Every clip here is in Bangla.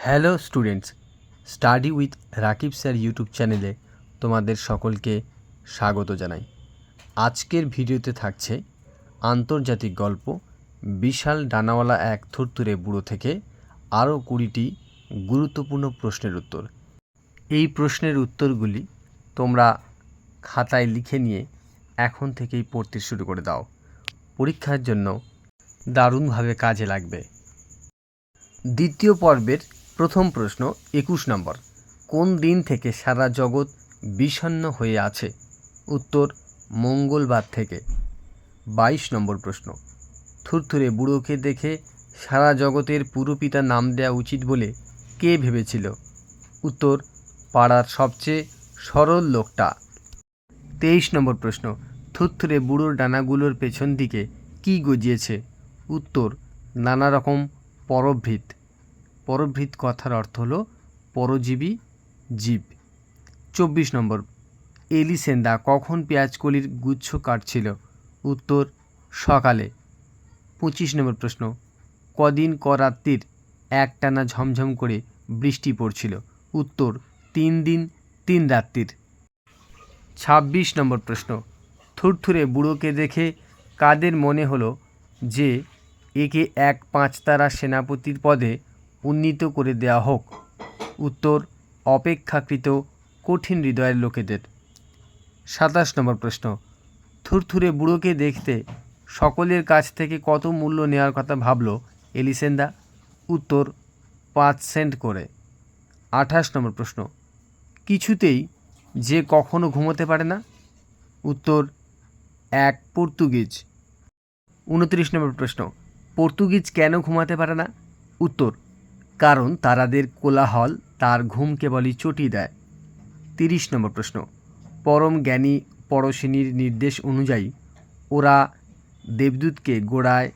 Hello students, study with Rakib sir YouTube চ্যানেলে তোমাদের সকলকে স্বাগত জানাই। আজকের ভিডিওতে থাকছে আন্তর্জাতিক গল্প বিশাল ডানাওয়ালা এক থুরথুরে বুড়ো থেকে আরও 20টি গুরুত্বপূর্ণ প্রশ্নের উত্তর। এই প্রশ্নের উত্তরগুলি তোমরা খাতায় লিখে নিয়ে এখন থেকেই পড়তে শুরু করে দাও, পরীক্ষার জন্য দারুণভাবে কাজে লাগবে। দ্বিতীয় পর্বের প্রথম প্রশ্ন 21 নম্বর। কোন দিন থেকে সারা জগৎ বিষণ্ণ হয়ে আছে? উত্তর মঙ্গলবার থেকে। 22 নম্বর প্রশ্ন। থুরথুরে বুড়োকে দেখে সারা জগতের পুরপিতা নাম দেওয়া উচিত বলে কে ভেবেছিল? উত্তর পাড়ার সবচেয়ে সরল লোকটা। 23 নম্বর প্রশ্ন। থুরথুরে বুড়োর ডানাগুলোর পেছন দিকে কি গজিয়েছে? উত্তর নানা রকম পরভৃত। পরভৃত কথার অর্থ হলো পরজীবী জীব। 24 নম্বর। এলিসেন্দা কখন পেঁয়াজকলির গুচ্ছ কাটছিল? উত্তর সকালে। 25 নম্বর প্রশ্ন। কদিন রাত্রির একটানা ঝমঝম করে বৃষ্টি পড়ছিল? উত্তর 3 দিন 3 রাত্রির। 26 নম্বর প্রশ্ন। থুরথুরে বুড়োকে দেখে কাদের মনে হলো যে একে এক 5 তারা সেনাপতির পদে উন্নীত করে দেওয়া হোক? উত্তর অপেক্ষাকৃত কঠিন হৃদয়ের লোকেদের। 27 নম্বর প্রশ্ন। থুরথুরে বুড়োকে দেখতে সকলের কাছ থেকে কত মূল্য নেওয়ার কথা ভাবল এলিসেন্দা? উত্তর 5 সেন্ট করে। 28 নম্বর প্রশ্ন। কিছুতেই যে কখনো ঘুমোতে পারে না? উত্তর এক পর্তুগিজ। 29 নম্বর প্রশ্ন। পর্তুগিজ কেন ঘুমাতে পারে না? উত্তর কারণ তারাদের কোলাহল তার ঘুম কেবলই চটিয়ে দেয়। 30 নম্বর প্রশ্ন। পরম জ্ঞানী পড়শিনীর নির্দেশ অনুযায়ী ওরা দেবদূতকে গোড়ায়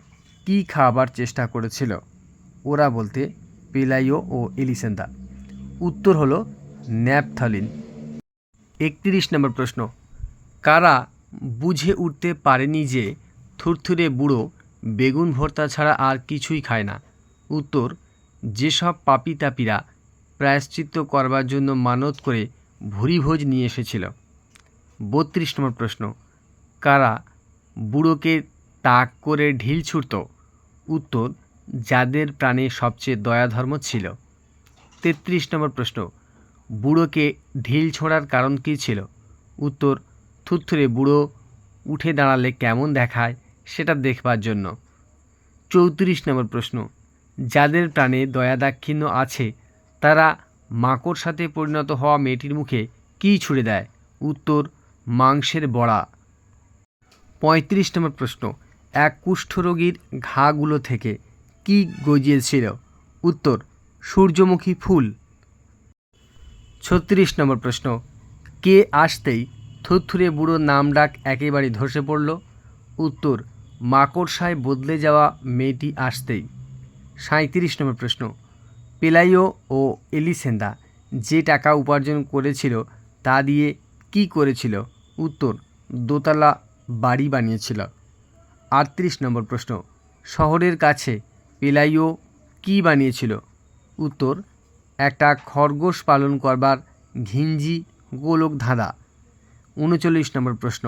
কী খাওয়াবার চেষ্টা করেছিল? ওরা বলতে পেলাইও ও এলিসেন্দা। উত্তর হলো ন্যাপথলিন। 31 নম্বর প্রশ্ন। কারা বুঝে উঠতে পারেনি যে থুরথুরে বুড়ো বেগুন ভর্তা ছাড়া আর কিছুই খায় না? উত্তর যেসব পাপী তাপীরা প্রায়শ্চিত্ত করবার জন্য মানত করে ভুরিভোজ নিয়ে এসেছিল। 32 নম্বর প্রশ্ন। কারা বুড়োকে তাক করে ঢিল ছুঁড়ত? উত্তর যাদের প্রাণে সবচেয়ে দয়াধর্ম ছিল। 33 নম্বর প্রশ্ন। বুড়োকে ঢিল ছোঁড়ার কারণ কী ছিল? উত্তর থুরথুরে বুড়ো উঠে দাঁড়ালে কেমন দেখায় সেটা দেখবার জন্য। 34 নম্বর প্রশ্ন। যাদের প্রাণে দয়াদাক্ষিণ্য আছে তারা মাকড় সাথে পরিণত হওয়া মেয়েটির মুখে কী ছুঁড়ে দেয়? উত্তর মাংসের বড়া। 35 নম্বর প্রশ্ন। এক কুষ্ঠরোগীর ঘাগুলো থেকে কি গজিয়েছিল? উত্তর সূর্যমুখী ফুল। 36 নম্বর প্রশ্ন। কে আসতেই থুরথুরে বুড়োর নাম ডাক একেবারে ধসে পড়ল? উত্তর মাকড়সায় বদলে যাওয়া মেয়েটি আসতেই। 37 নম্বর প্রশ্ন। পেলাইও ও এলিসেন্দা যে টাকা উপার্জন করেছিল তা দিয়ে কি করেছিল? উত্তর দোতলা বাড়ি বানিয়েছিল। 38 নম্বর প্রশ্ন। শহরের কাছে পেলাইও কি বানিয়েছিল? উত্তর একটা খরগোশ পালন করবার ঘিঞ্জি গোলক ধাঁধা। 39 নম্বর প্রশ্ন।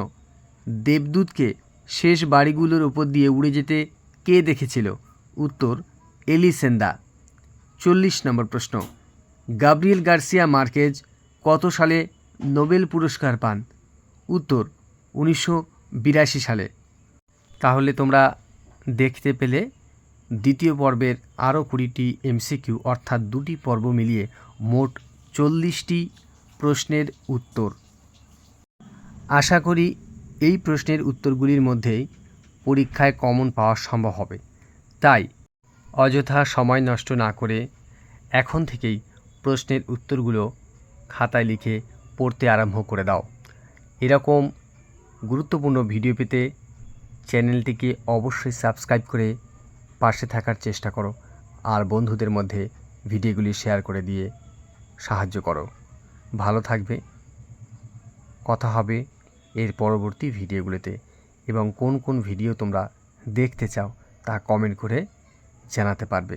দেবদূতকে শেষ বাড়িগুলোর উপর দিয়ে উড়ে যেতে কে দেখেছিল? উত্তর এলিসেন্দা। 40 নম্বর প্রশ্ন। গাব্রিয়েল গার্সিয়া মার্কেজ কত সালে নোবেল পুরস্কার পান? উত্তর 1982 সালে। তাহলে তোমরা দেখতে পেলে দ্বিতীয় পর্বের আরও 20টি এমসিকিউ অর্থাৎ 2টি পর্ব মিলিয়ে মোট 40টি প্রশ্নের উত্তর। আশা করি এই প্রশ্নের উত্তরগুলির মধ্যেই পরীক্ষায় কমন পাওয়া সম্ভব হবে। তাই অযথা সময় নষ্ট না করে এখন থেকেই প্রশ্নের উত্তরগুলো খাতায় লিখে পড়তে আরম্ভ করে দাও। এরকম গুরুত্বপূর্ণ ভিডিও পেতে চ্যানেলটিকে অবশ্যই সাবস্ক্রাইব করে পাশে থাকার চেষ্টা করো আর বন্ধুদের মধ্যে ভিডিওগুলি শেয়ার করে দিয়ে সাহায্য করো। ভালো থাকবে। কথা হবে এর পরবর্তী ভিডিওগুলোতে এবং কোন কোন ভিডিও তোমরা দেখতে চাও তা কমেন্ট করে জানাতে পারবে।